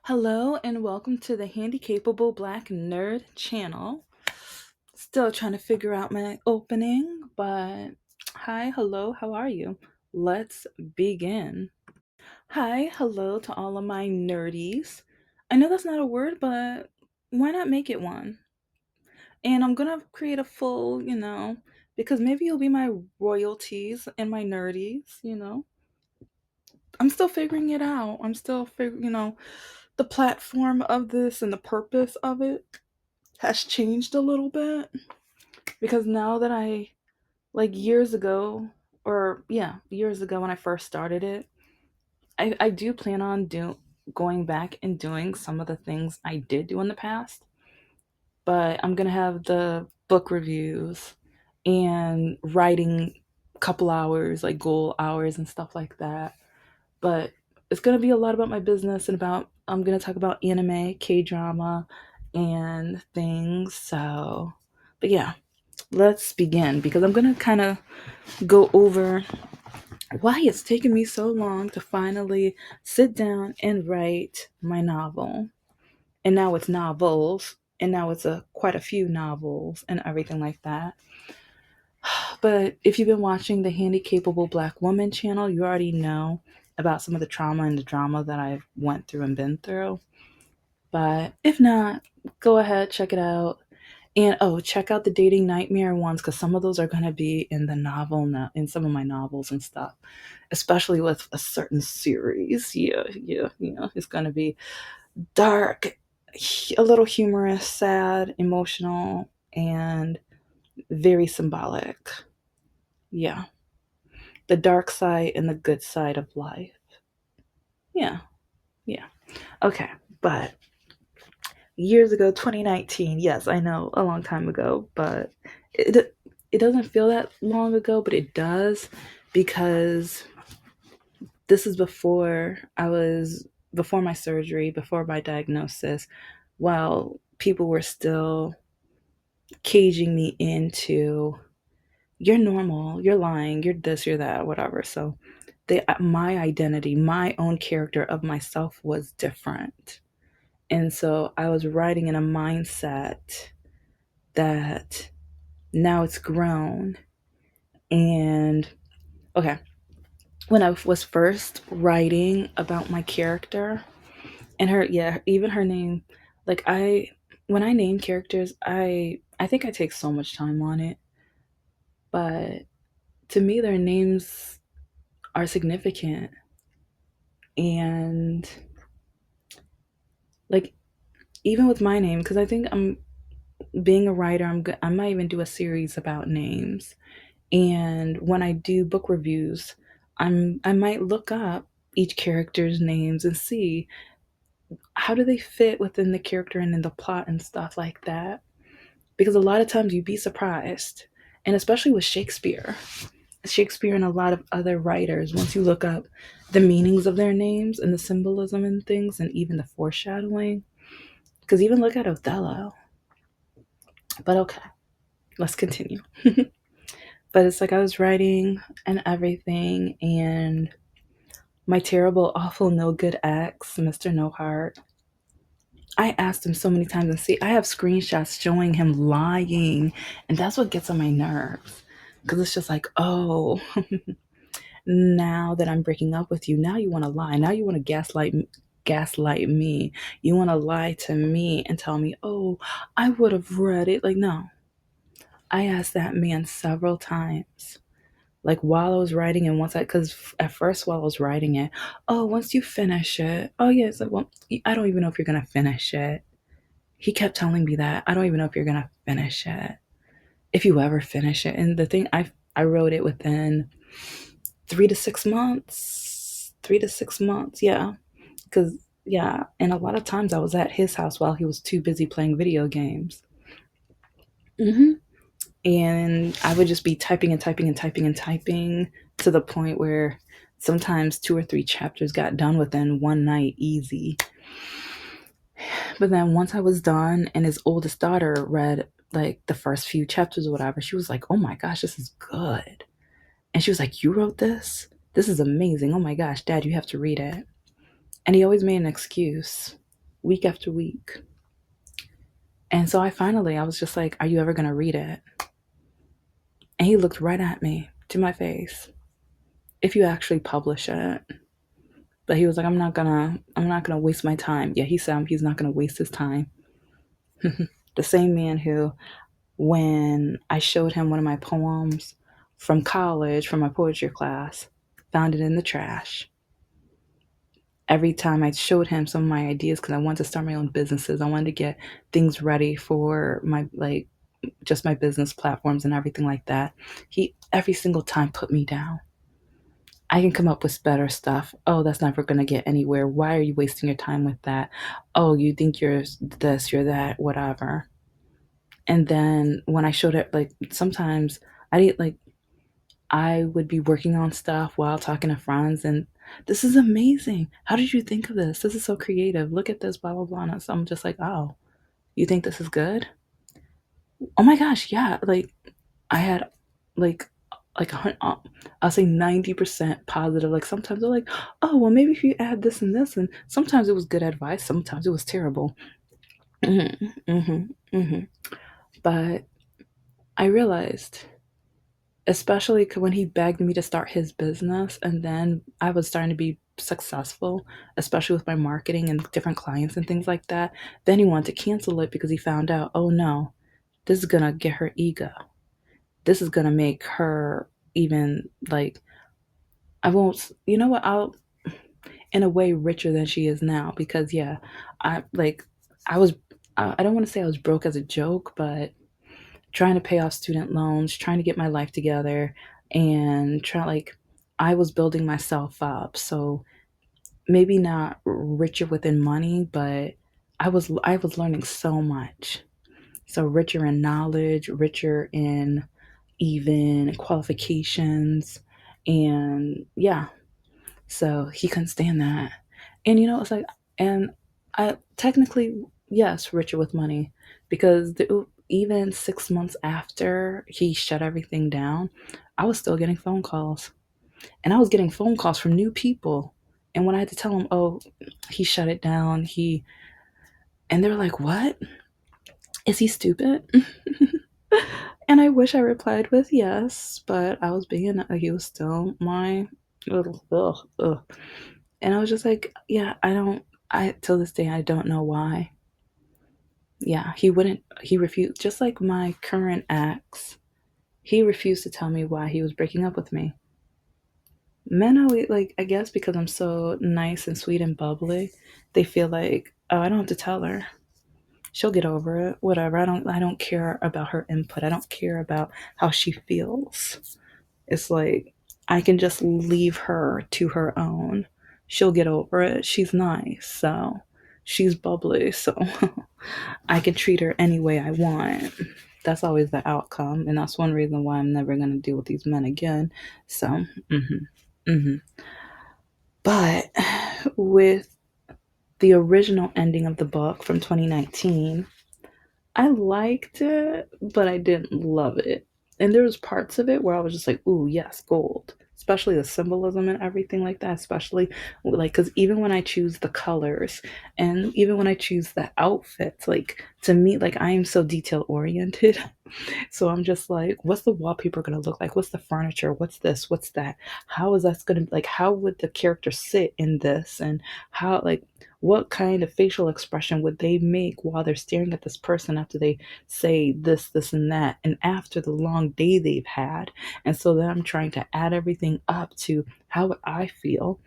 Hello and welcome to the Handicapable Black Nerd channel. Still trying to figure out my opening, but hi, hello, how are you? Let's begin. Hi, hello to all of my nerdies. I know that's not a word, but why not make it one? And I'm gonna create a full, because maybe you'll be my royalties and my nerdies. I'm still figuring it out. I'm still figuring, the platform of this and the purpose of it has changed a little bit because now that like years ago, or yeah, years ago when I first started it, I do plan on going back and doing some of the things I did do in the past, but I'm gonna have the book reviews and writing a couple hours, like goal hours and stuff like that. But it's gonna be a lot about my business and about I'm gonna talk about anime, K drama, and things. So, but yeah, let's begin because I'm gonna kind of go over why it's taken me so long to finally sit down and write my novel. And now it's novels, and now it's a quite a few novels and everything like that. But if you've been watching the Handicapable Black Woman channel, you already know about some of the trauma and the drama that I've went through and been through. But if not, go ahead, check it out. And oh, check out the dating nightmare ones because some of those are going to be in the novel now, in some of my novels and stuff, especially with a certain series. Yeah, it's going to be dark, a little humorous, sad, emotional, and very symbolic. Yeah, the dark side and the good side of life. Yeah, yeah. Okay, but years ago, 2019. Yes, I know, a long time ago, but it doesn't feel that long ago, but it does because this is before my surgery, before my diagnosis, while people were still caging me into you're normal, you're lying, you're this, you're that, whatever. So my identity, my own character of myself was different. And so I was writing in a mindset that now it's grown. And okay, when I was first writing about my character and yeah, even her name, like when I name characters, I think I take so much time on it, but to me their names are significant. And like even with my name, because I think I'm being a writer, I might even do a series about names. And when I do book reviews, I might look up each character's names and see how do they fit within the character and in the plot and stuff like that. Because a lot of times you'd be surprised, and especially with Shakespeare and a lot of other writers, once you look up the meanings of their names and the symbolism and things, and even the foreshadowing. Because even look at Othello. But okay, let's continue. But it's like I was writing and everything, and my terrible, awful, no good ex, Mr. No Heart. I asked him so many times, and see, I have screenshots showing him lying, and that's what gets on my nerves. Because it's just like, oh, now that I'm breaking up with you, now you want to lie. Now you want to gaslight me. You want to lie to me and tell me, oh, I would have read it. Like, no. I asked that man several times. Like while I was writing, and because at first while I was writing it, oh, once you finish it, oh yeah, it's like, well, I don't even know if you're gonna finish it. He kept telling me that I don't even know if you're gonna finish it, if you ever finish it. And the thing, I wrote it within 3 to 6 months, 3 to 6 months, yeah, because yeah, and a lot of times I was at his house while he was too busy playing video games. hmm and I would just be typing and typing and typing and typing to the point where sometimes 2 or 3 chapters got done within one night, easy. But then once I was done, and his oldest daughter read like the first few chapters or whatever, she was like, "Oh my gosh, this is good," and she was like, "You wrote this is amazing. Oh my gosh, Dad, you have to read it." And he always made an excuse. week after week. And so I was just like, "Are you ever going to read it?" And he looked right at me, to my face. "If you actually publish it." But he was like, I'm not gonna waste my time. Yeah, he said he's not gonna waste his time. The same man who, when I showed him one of my poems from college, from my poetry class, found it in the trash. Every time I showed him some of my ideas, because I wanted to start my own businesses, I wanted to get things ready for my, like, just my business platforms and everything like that. He every single time put me down. I can come up with better stuff. Oh, that's never going to get anywhere. Why are you wasting your time with that? Oh, you think you're this, you're that, whatever. And then when I showed it, like, sometimes I didn't, like, I would be working on stuff while talking to friends, and this is amazing. How did you think of this? This is so creative. Look at this, blah, blah, blah. And so I'm just like, oh, you think this is good? Oh my gosh, yeah. Like, I had like I'll say 90% positive. Like sometimes they're like, oh well, maybe if you add this and this, and sometimes it was good advice, sometimes it was terrible. Hmm. Hmm. Hmm. But I realized, especially when he begged me to start his business, and then I was starting to be successful, especially with my marketing and different clients and things like that. Then he wanted to cancel it because he found out, oh no, this is gonna get her ego. This is gonna make her even like, I won't, you know what, I'll, in a way, richer than she is now, because yeah, I like, I was, I don't want to say I was broke as a joke, but trying to pay off student loans, trying to get my life together, and try, like, I was building myself up. So maybe not richer within money, but I was learning so much. So richer in knowledge, richer in even qualifications, and yeah, so he couldn't stand that. And it's like, and I technically, yes, richer with money, because even 6 months after he shut everything down, I was still getting phone calls. And I was getting phone calls from new people. And when I had to tell him, oh, he shut it down, and they were like, what? Is he stupid? And I wish I replied with yes, but I was being, he was still my little, ugh, ugh. And I was just like, yeah, till this day, I don't know why. Yeah, he refused, just like my current ex, he refused to tell me why he was breaking up with me. Men always, like, I guess because I'm so nice and sweet and bubbly, they feel like, oh, I don't have to tell her. She'll get over it, whatever. I don't care about her input. I don't care about how she feels. It's like, I can just leave her to her own. She'll get over it. She's nice, so she's bubbly, so I can treat her any way I want. That's always the outcome, and that's one reason why I'm never gonna deal with these men again. So, hmm. But with the original ending of the book from 2019, I liked it, but I didn't love it. And there was parts of it where I was just like, "Ooh, yes, gold." Especially the symbolism and everything like that. Especially like, because even when I choose the colors, and even when I choose the outfits, like, to me, like, I am so detail oriented. So I'm just like, what's the wallpaper going to look like? What's the furniture? What's this? What's that? How is that going to, like, how would the character sit in this? And how, like, what kind of facial expression would they make while they're staring at this person after they say this, this, and that, and after the long day they've had? And so then I'm trying to add everything up to how would I feel.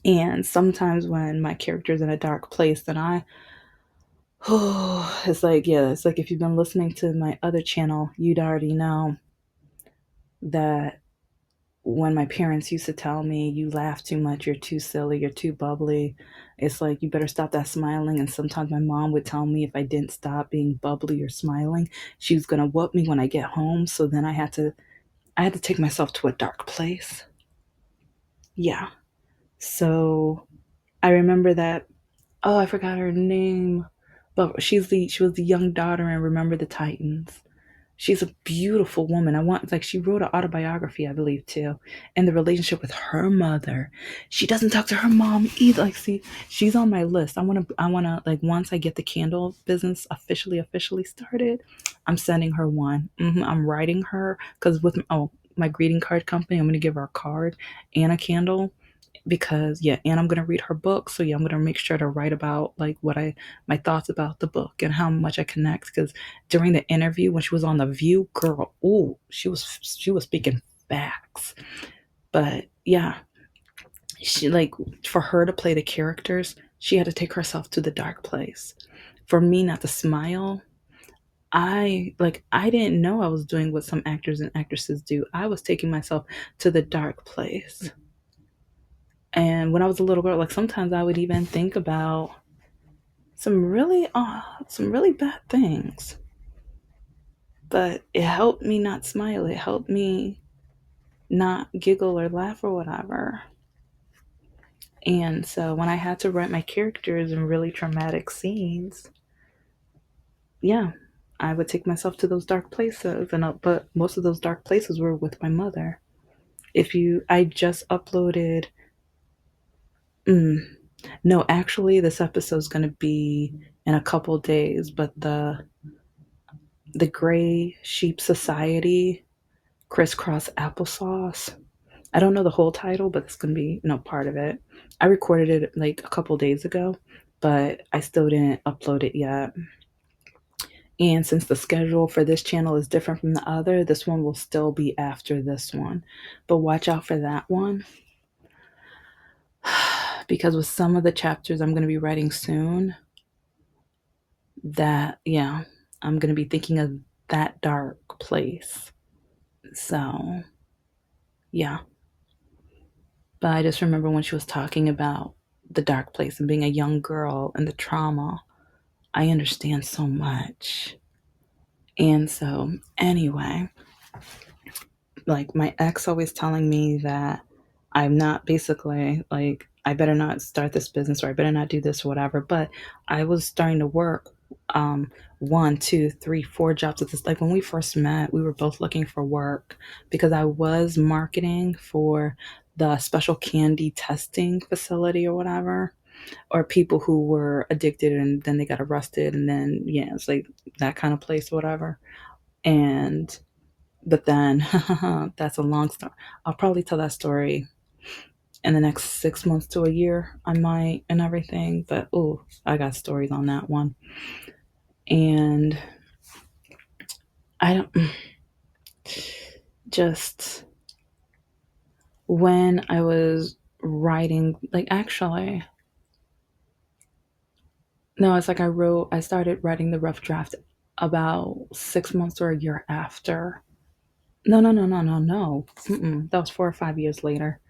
And sometimes when my character's in a dark place, then it's like, yeah, it's like if you've been listening to my other channel, you'd already know that when my parents used to tell me, you laugh too much, you're too silly, you're too bubbly, it's like, you better stop that smiling. And sometimes my mom would tell me if I didn't stop being bubbly or smiling, she was gonna whoop me when I get home. So then I had to take myself to a dark place. Yeah. So I remember that, oh, I forgot her name, but she was the young daughter in Remember the Titans. She's a beautiful woman. I want, like, she wrote an autobiography, I believe, too. And the relationship with her mother. She doesn't talk to her mom either. Like, see, she's on my list. Like, once I get the candle business officially started, I'm sending her one. I'm writing her, because with, my greeting card company, I'm going to give her a card and a candle, because yeah, and I'm gonna read her book. So yeah, I'm gonna make sure to write about like my thoughts about the book and how much I connect. Because during the interview when she was on the View, girl, ooh, she was speaking facts. But yeah, she like for her to play the characters, she had to take herself to the dark place. For me not to smile, I didn't know I was doing what some actors and actresses do. I was taking myself to the dark place. And when I was a little girl, like sometimes I would even think about some really bad things. But it helped me not smile. It helped me not giggle or laugh or whatever. And so when I had to write my characters in really traumatic scenes, yeah, I would take myself to those dark places. But most of those dark places were with my mother. I just uploaded. Mm, no, actually, this episode's going to be in a couple days, but the Gray Sheep Society Crisscross Applesauce. I don't know the whole title, but it's gonna be part of it. I recorded it like a couple days ago, but I still didn't upload it yet. And since the schedule for this channel is different from the other, this one will still be after this one. But watch out for that one because with some of the chapters I'm going to be writing soon, that, yeah, I'm going to be thinking of that dark place. So, yeah. But I just remember when she was talking about the dark place and being a young girl and the trauma. I understand so much. And so, anyway, like my ex always telling me that I'm not basically like, I better not start this business or I better not do this or whatever. But I was starting to work one, two, three, four jobs at this. Like when we first met, we were both looking for work because I was marketing for the special candy testing facility or whatever, or people who were addicted and then they got arrested and then yeah, it's like that kind of place or whatever. And but then that's a long story. I'll probably tell that story in the next 6 months to a year. I might and everything, but oh, I got stories on that one. And I don't just when I was writing, like actually, no, it's like I started writing the rough draft about 6 months or a year after. No, no, no, no, no, no. That was 4 or 5 years later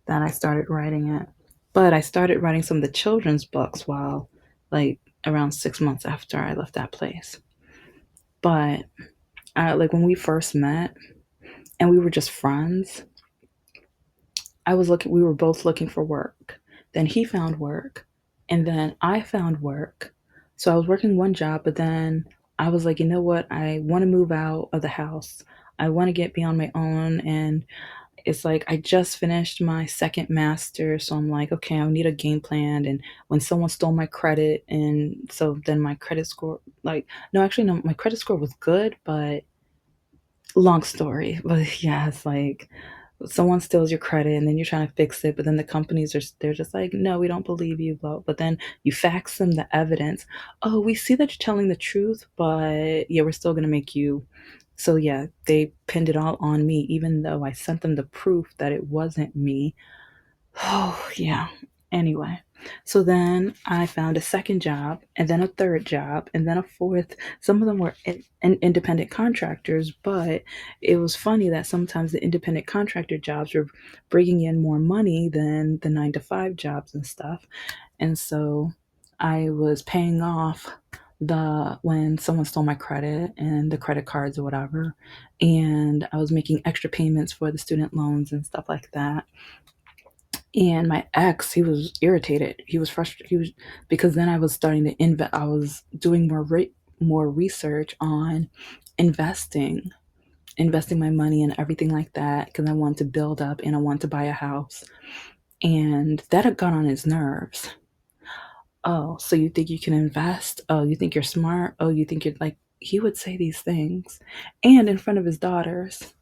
that I started writing it. But I started writing some of the children's books while, like, around 6 months after I left that place. But, like, when we first met and we were just friends, we were both looking for work. Then he found work, and then I found work. So I was working one job, but then I was like, you know what? I want to move out of the house. I want to get be on my own. And it's like I just finished my second master, so I'm like, okay, I need a game plan. And when someone stole my credit, and so then my credit score, like, no, actually, no, my credit score was good, but long story. But yeah, it's like someone steals your credit and then you're trying to fix it, but then the companies they're just like, no, we don't believe you. But then you fax them the evidence. Oh, we see that you're telling the truth, but yeah, we're still gonna make you. So yeah, they pinned it all on me, even though I sent them the proof that it wasn't me. Oh, yeah. Anyway, so then I found a second job, and then a third job, and then a fourth. Some of them were independent contractors, but it was funny that sometimes the independent contractor jobs were bringing in more money than the 9 to 5 jobs and stuff. And so I was paying off when someone stole my credit and the credit cards or whatever, and I was making extra payments for the student loans and stuff like that. And my ex, he was irritated. He was frustrated. He was because then I was starting to invest. I was doing more research on investing, investing my money and everything like that because I wanted to build up and I wanted to buy a house. And that had got on his nerves. Oh, so you think you can invest? Oh, you think you're smart? Oh, you think you're like, he would say these things. And in front of his daughters,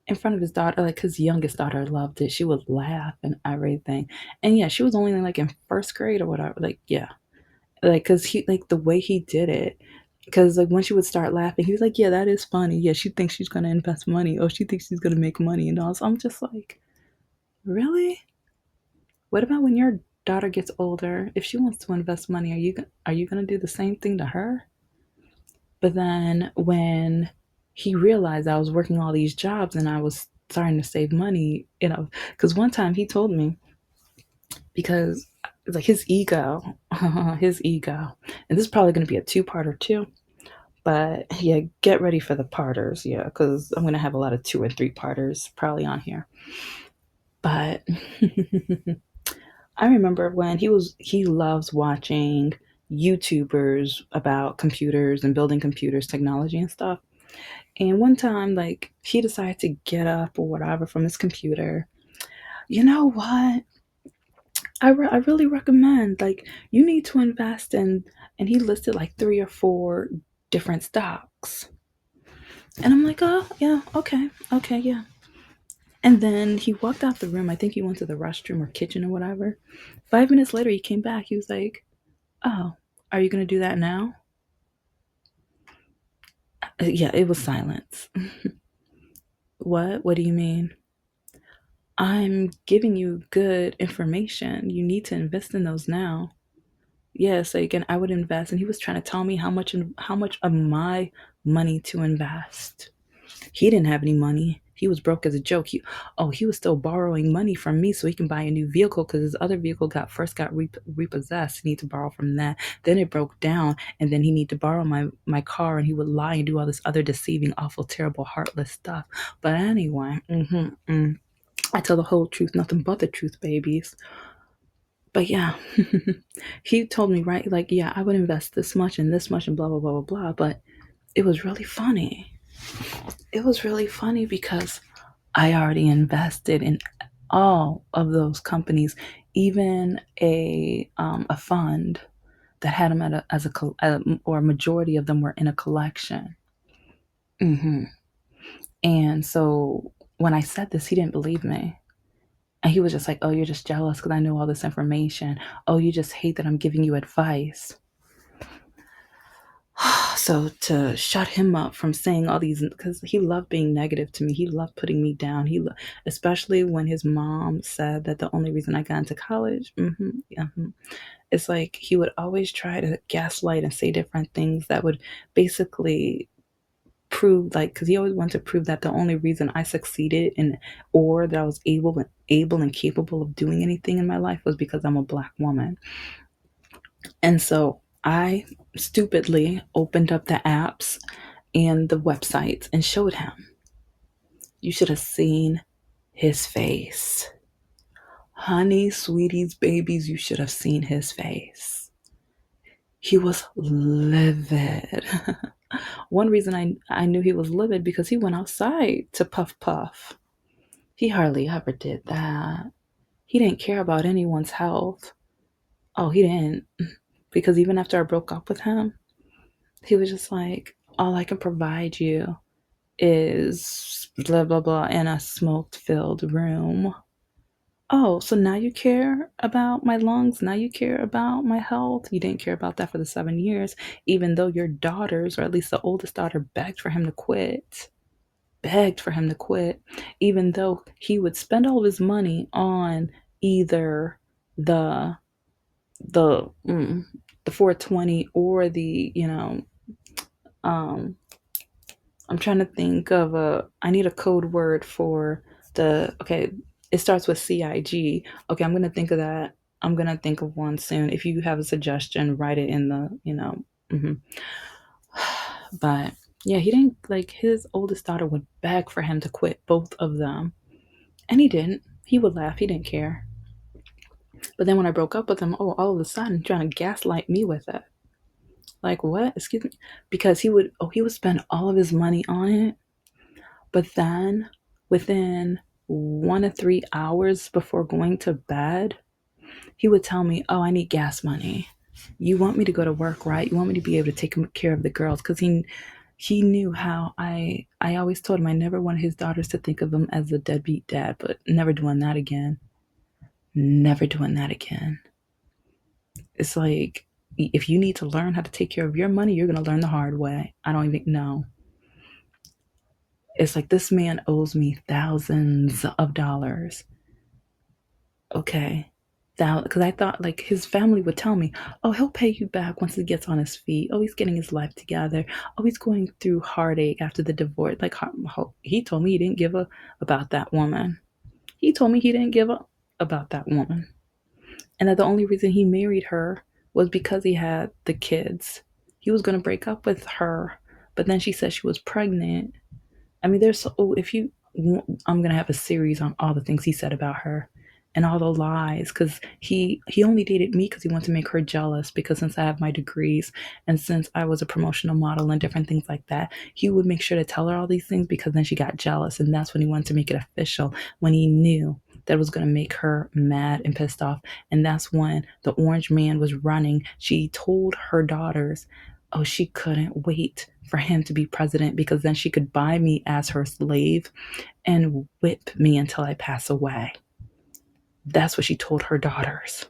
in front of his daughter, like his youngest daughter loved it. She would laugh and everything. And yeah, she was only like in first grade or whatever. Like, yeah. Like, cause he, like the way he did it, because like when she would start laughing, he was like, yeah, that is funny. Yeah, she thinks she's going to invest money. Oh, she thinks she's going to make money and all. So I'm just like, really? What about when your daughter gets older? If she wants to invest money, are you going to do the same thing to her? But then when he realized I was working all these jobs and I was starting to save money, because one time he told me, because it's like his ego, his ego, and this is probably going to be a two-parter too. But yeah, get ready for the parters, yeah, because I'm going to have a lot of two and three parters probably on here. But I remember when he loves watching YouTubers about computers and building computers, technology and stuff. And one time, like, he decided to get up or whatever from his computer. You know what? I really recommend, like, you need to invest in, and he listed like three or four different stocks. And I'm like, oh, yeah, okay, okay, yeah. And then he walked out the room. I think he went to the restroom or kitchen or whatever. 5 minutes later, he came back. He was like, oh, are you going to do that now? Yeah, it was silence. What? What do you mean? I'm giving you good information. You need to invest in those now. Yeah, so again, I would invest, and he was trying to tell me how much of my money to invest. He didn't have any money. He was broke as a joke. He was still borrowing money from me so he can buy a new vehicle because his other vehicle got repossessed. He need to borrow from that. Then it broke down, and then he need to borrow my car, and he would lie and do all this other deceiving, awful, terrible, heartless stuff. But anyway, I tell the whole truth, nothing but the truth, babies. But yeah, he told me, right, like, yeah, I would invest this much and this much and blah blah blah blah blah. But it was really funny. It was really funny because I already invested in all of those companies, even a fund that had them or a majority of them were in a collection. hmm And so when I said this, he didn't believe me. And he was just like, oh, you're just jealous because I know all this information. Oh, you just hate that I'm giving you advice. So to shut him up from saying all these, because he loved being negative to me, he loved putting me down. Especially when his mom said that the only reason I got into college, it's like he would always try to gaslight and say different things that would basically prove, like, because he always wanted to prove that the only reason I succeeded and or that I was able and capable of doing anything in my life was because I'm a black woman. And so I stupidly opened up the apps and the websites and showed him. You should have seen his face. Honey, sweeties, babies, you should have seen his face. He was livid. One reason I knew he was livid because he went outside to puff puff. He hardly ever did that. He didn't care about anyone's health. Oh, he didn't. Because even after I broke up with him, he was just like, all I can provide you is blah, blah, blah in a smoke filled room. Oh, so now you care about my lungs? Now you care about my health? You didn't care about that for the 7 years, even though your daughters, or at least the oldest daughter, begged for him to quit. Begged for him to quit, even though he would spend all of his money on either the the the 420 or the um I'm trying to think of I need a code word for okay, it starts with CIG. Okay, I'm gonna think of that. I'm gonna think of one soon. If you have a suggestion, write it in hmm But yeah, he didn't, like, his oldest daughter would beg for him to quit, both of them. And he didn't. He would laugh, he didn't care. But then when I broke up with him, oh, all of a sudden trying to gaslight me with it. Like, what? Excuse me? Because he would spend all of his money on it, but then within 1 to 3 hours before going to bed, he would tell me, "Oh, I need gas money. You want me to go to work, right? You want me to be able to take care of the girls?" Because he knew how I always told him I never wanted his daughters to think of him as a deadbeat dad, but never doing that again. Never doing that again. It's like, if you need to learn how to take care of your money, you're going to learn the hard way. I don't even know. It's like, this man owes me thousands of dollars. Okay. Because I thought, like, his family would tell me, "Oh, he'll pay you back once he gets on his feet. Oh, he's getting his life together. Oh, he's going through heartache after the divorce." Like, he told me he didn't give a about that woman. He told me he didn't give up about that woman. And that the only reason he married her was because he had the kids. He was going to break up with her, but then she said she was pregnant. I mean, there's so, if you, I'm gonna have a series on all the things he said about her and all the lies, because he only dated me because he wanted to make her jealous, because since I have my degrees and since I was a promotional model and different things like that, he would make sure to tell her all these things because then she got jealous, and that's when he wanted to make it official, when he knew that was going to make her mad and pissed off. And that's when the orange man was running. She told her daughters, oh, she couldn't wait for him to be president because then she could buy me as her slave and whip me until I pass away. That's what she told her daughters.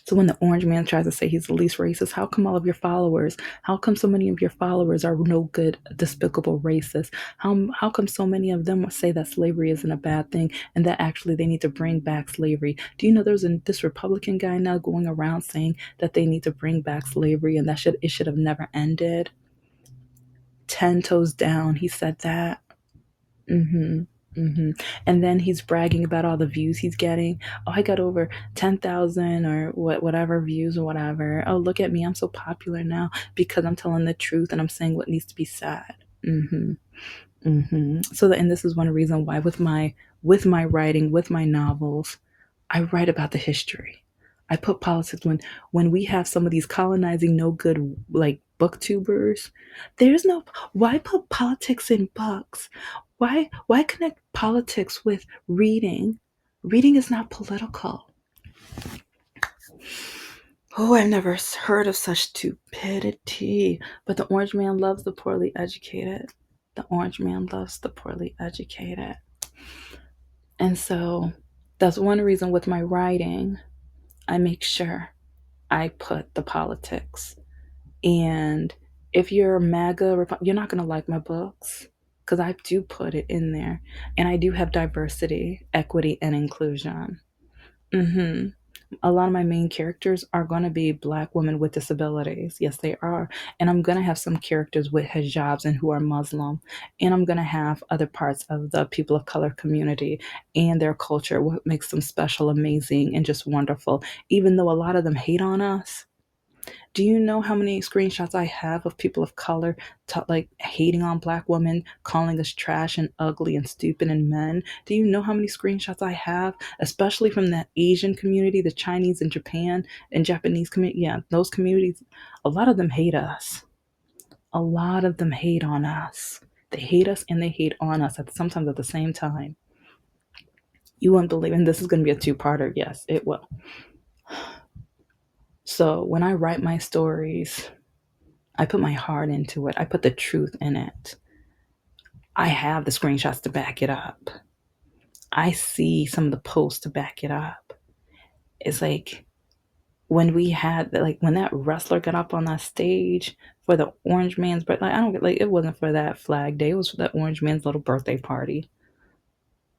So when the orange man tries to say he's the least racist, how come all of your followers, how come so many of your followers are no good, despicable racists? How come so many of them say that slavery isn't a bad thing and that actually they need to bring back slavery? Do you know there's this Republican guy now going around saying that they need to bring back slavery and that it should have never ended? 10 toes down, he said that. Mm-hmm. Mm-hmm. And then he's bragging about all the views he's getting. Oh, I got over 10,000 or whatever views or whatever. Oh, look at me. I'm so popular now because I'm telling the truth and I'm saying what needs to be said. Mm-hmm. Mm-hmm. And this is one reason why with my writing, with my novels, I write about the history. I put politics when we have some of these colonizing no good like booktubers. There's no why put politics in books? Why connect politics with reading? Reading is not political. Oh, I've never heard of such stupidity. But the orange man loves the poorly educated. The orange man loves the poorly educated. And so that's one reason with my writing, I make sure I put the politics. And if you're a MAGA, you're not going to like my books because I do put it in there. And I do have diversity, equity, and inclusion. Mm-hmm. A lot of my main characters are going to be Black women with disabilities. Yes, they are. And I'm going to have some characters with hijabs and who are Muslim. And I'm going to have other parts of the people of color community and their culture, what makes them special, amazing, and just wonderful. Even though a lot of them hate on us, do you know how many screenshots I have of people of color like hating on Black women, calling us trash and ugly and stupid and men? Do you know how many screenshots I have, especially from the Asian community, the Chinese and Japan and Japanese community? Yeah, those communities, a lot of them hate us. A lot of them hate on us. They hate us and they hate on us sometimes at the same time. You won't believe, and this is going to be a two-parter. Yes, it will. So when I write my stories, I put my heart into it. I put the truth in it. I have the screenshots to back it up. I see some of the posts to back it up. It's like when we had when that wrestler got up on that stage for the orange man's birthday. Like, I don't get like it wasn't for that flag day. It was for that orange man's little birthday party.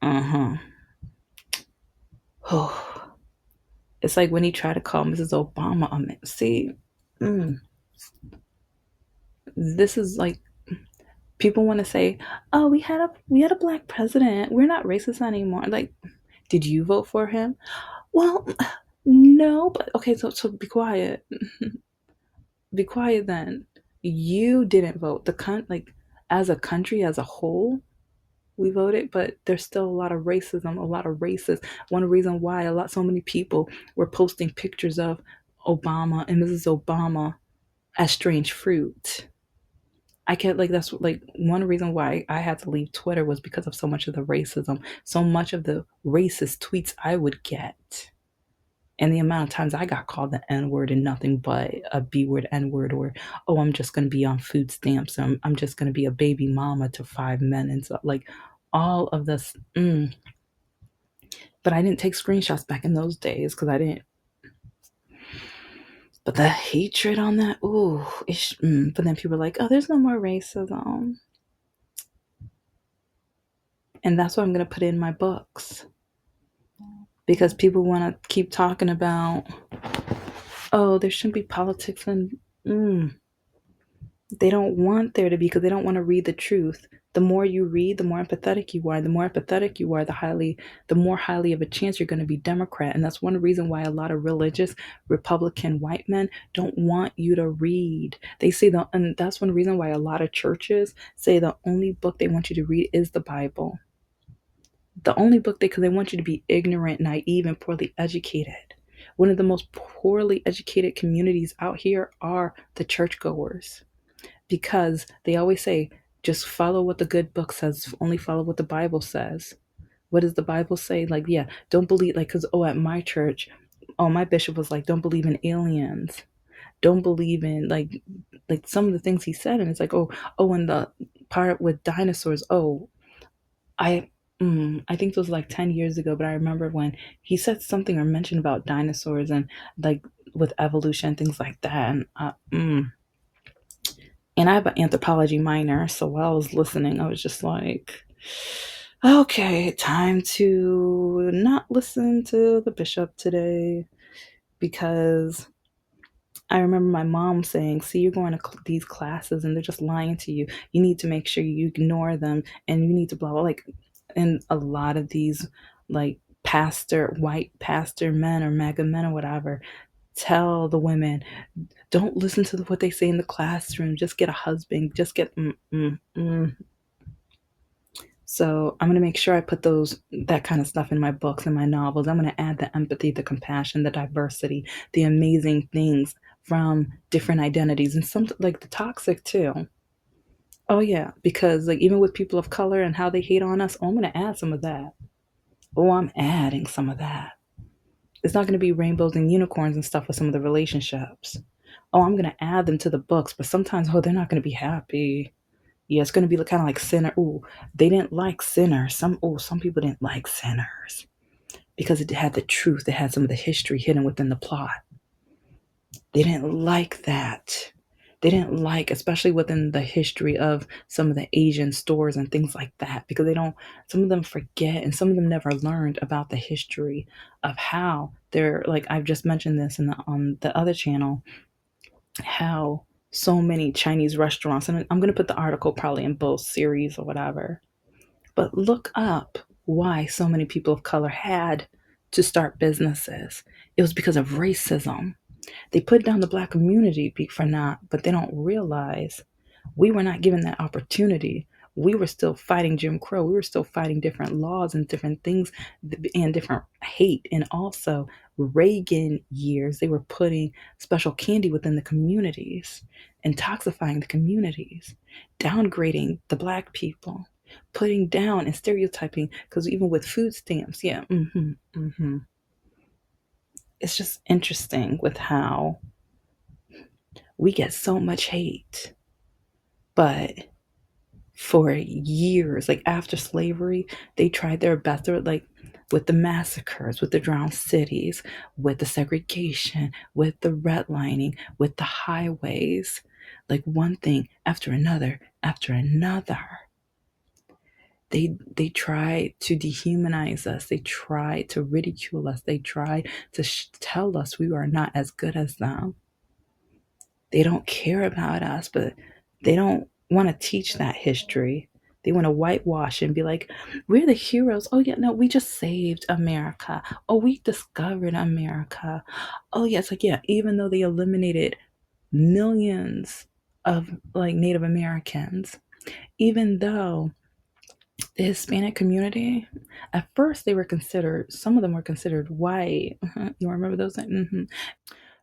Uh-huh. Oh. It's like when he tried to call Mrs. Obama. See, this is like people want to say, "Oh, we had a black president. We're not racist anymore." Like, did you vote for him? Well, no, but okay. So be quiet. Be quiet then. You didn't vote. As a country as a whole, we voted, but there's still a lot of racism, a lot of racists. One reason why so many people were posting pictures of Obama and Mrs. Obama as strange fruit. I can't, like, that's like one reason why I had to leave Twitter was because of so much of the racism, so much of the racist tweets I would get, and the amount of times I got called the N word and nothing but a B word, N word, or oh, I'm just going to be on food stamps. I'm just going to be a baby mama to five men. And so, like, all of this. But I didn't take screenshots back in those days because I didn't. But the hatred on that, ooh. But then people were like, oh, there's no more racism. And that's what I'm going to put in my books. Because people want to keep talking about, oh, there shouldn't be politics and they don't want there to be because they don't want to read the truth. The more you read, the more empathetic you are. The more empathetic you are, the more highly of a chance you're going to be Democrat. And that's one reason why a lot of religious Republican white men don't want you to read. They say and that's one reason why a lot of churches say the only book they want you to read is the Bible. The only book because they want you to be ignorant, naive, and poorly educated. One of the most poorly educated communities out here are the churchgoers because they always say, just follow what the good book says, only follow what the Bible says. What does the Bible say? Like, yeah, don't believe, like, because, oh, at my church, oh, my bishop was like, don't believe in aliens. Don't believe in, like some of the things he said. And it's like, and the part with dinosaurs, I I think it was like 10 years ago, but I remember when he said something or mentioned about dinosaurs and like with evolution and things like that. And I have an anthropology minor, so while I was listening, I was just like, okay, time to not listen to the bishop today because I remember my mom saying, see, you're going to these classes and they're just lying to you. You need to make sure you ignore them and you need to blah, blah, like, and a lot of these, like, white pastor men or MAGA men or whatever, tell the women, don't listen to what they say in the classroom. Just get a husband. Just get. So I'm going to make sure I put that kind of stuff in my books and my novels. I'm going to add the empathy, the compassion, the diversity, the amazing things from different identities, and some like the toxic too. Oh yeah, because like even with people of color and how they hate on us, I'm going to add some of that. Oh, I'm adding some of that. It's not going to be rainbows and unicorns and stuff with some of the relationships. Oh, I'm going to add them to the books, but sometimes, they're not going to be happy. Yeah, it's going to be kind of like Sinner. Ooh, they didn't like Sinners. Some people didn't like Sinners because it had the truth. It had some of the history hidden within the plot. They didn't like that. They didn't like, especially within the history of some of the Asian stores and things like that, because some of them forget and some of them never learned about the history of how they're, like I've just mentioned this on the other channel, how so many Chinese restaurants, and I'm going to put the article probably in both series or whatever, but look up why so many people of color had to start businesses. It was because of racism. They put down the black community for not, but they don't realize we were not given that opportunity. We were still fighting Jim Crow. We were still fighting different laws and different things and different hate. And also, Reagan years, they were putting special candy within the communities, intoxifying the communities, downgrading the black people, putting down and stereotyping. Because even with food stamps, yeah, it's just interesting with how we get so much hate. But for years, like after slavery, they tried their best. They were like with the massacres, with the drowned cities, with the segregation, with the redlining, with the highways, like one thing after another, after another. They try to dehumanize us. They try to ridicule us. They try to tell us we are not as good as them. They don't care about us, but they don't want to teach that history. They want to whitewash and be like, we're the heroes. Oh, yeah, no, we just saved America. Oh, we discovered America. Oh, yeah, it's like, yeah, even though they eliminated millions of like Native Americans, even though the Hispanic community, at first some of them were considered white. You remember those?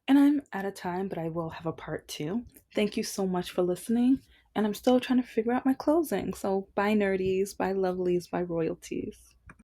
And I'm out of time, but I will have a part two. Thank you so much for listening. And I'm still trying to figure out my closing. So bye, nerdies, bye, lovelies, bye, royalties.